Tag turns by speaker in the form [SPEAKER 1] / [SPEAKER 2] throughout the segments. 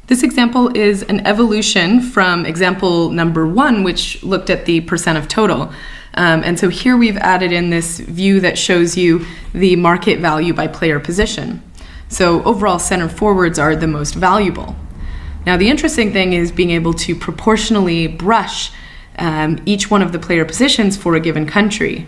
[SPEAKER 1] This example is an evolution from example number 1, which looked at the percent of total. And so here we've added in this view that shows you the market value by player position. So overall, center forwards are the most valuable. Now the interesting thing is being able to proportionally brush each one of the player positions for a given country.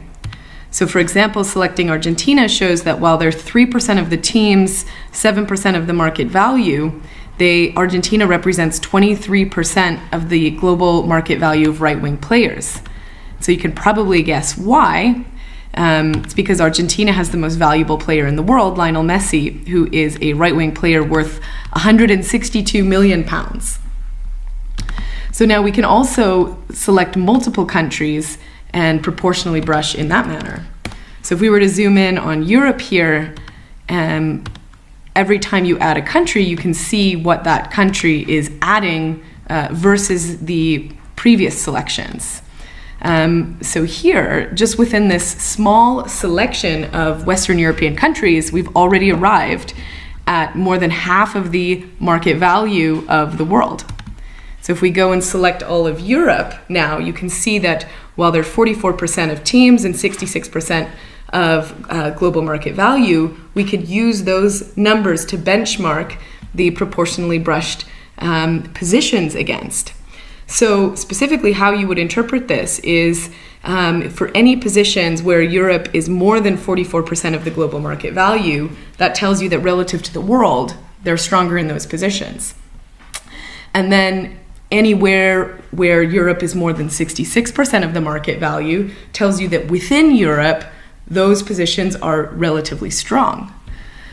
[SPEAKER 1] So for example, selecting Argentina shows that while they're 3% of the teams, 7% of the market value, Argentina represents 23% of the global market value of right-wing players. So you can probably guess why. It's because Argentina has the most valuable player in the world, Lionel Messi, who is a right-wing player worth 162 million pounds. So now we can also select multiple countries and proportionally brush in that manner. So if we were to zoom in on Europe here, every time you add a country, you can see what that country is adding versus the previous selections. So here, just within this small selection of Western European countries, we've already arrived at more than half of the market value of the world. So if we go and select all of Europe now, you can see that while they're 44% of teams and 66% of global market value, we could use those numbers to benchmark the proportionally brushed positions against. So specifically how you would interpret this is for any positions where Europe is more than 44% of the global market value, that tells you that relative to the world, they're stronger in those positions. And then anywhere where Europe is more than 66% of the market value tells you that within Europe, those positions are relatively strong.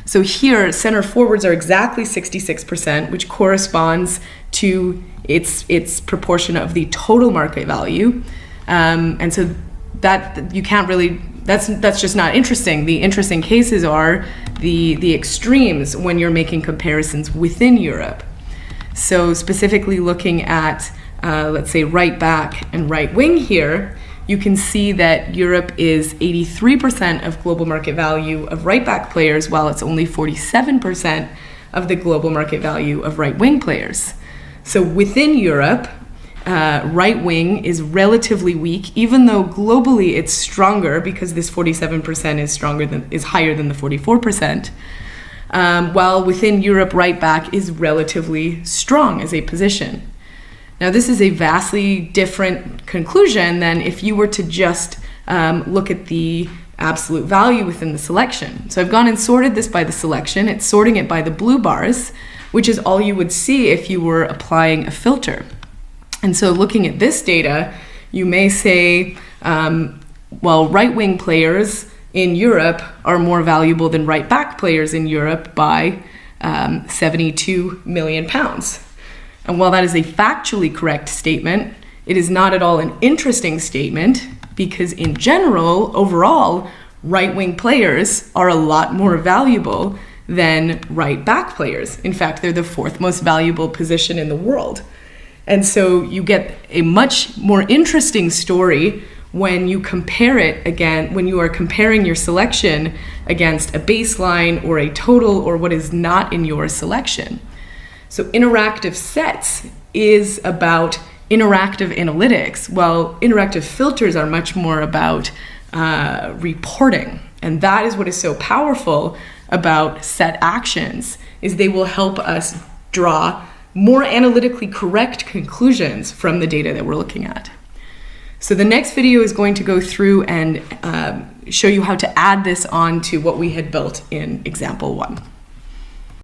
[SPEAKER 1] So here, center forwards are exactly 66%, which corresponds to its proportion of the total market value. And so that you can't really, that's just not interesting. The interesting cases are the extremes when you're making comparisons within Europe. So specifically looking at, let's say, right back and right wing here, you can see that Europe is 83% of global market value of right back players, while it's only 47% of the global market value of right wing players. So within Europe, right wing is relatively weak, even though globally it's stronger because this 47% is higher than the 44%. While within Europe, right back is relatively strong as a position. Now, this is a vastly different conclusion than if you were to just look at the absolute value within the selection. So I've gone and sorted this by the selection. It's sorting it by the blue bars, which is all you would see if you were applying a filter. And so looking at this data, you may say, well, right-wing players in Europe are more valuable than right-back players in Europe by 72 million pounds. And while that is a factually correct statement, it is not at all an interesting statement because in general, overall, right-wing players are a lot more valuable than right-back players. In fact, they're the fourth most valuable position in the world. And so you get a much more interesting story when you compare it again, when you are comparing your selection against a baseline or a total or what is not in your selection. So interactive sets is about interactive analytics, while interactive filters are much more about reporting. And that is what is so powerful about set actions, is they will help us draw more analytically correct conclusions from the data that we're looking at. So the next video is going to go through and show you how to add this on to what we had built in example 1.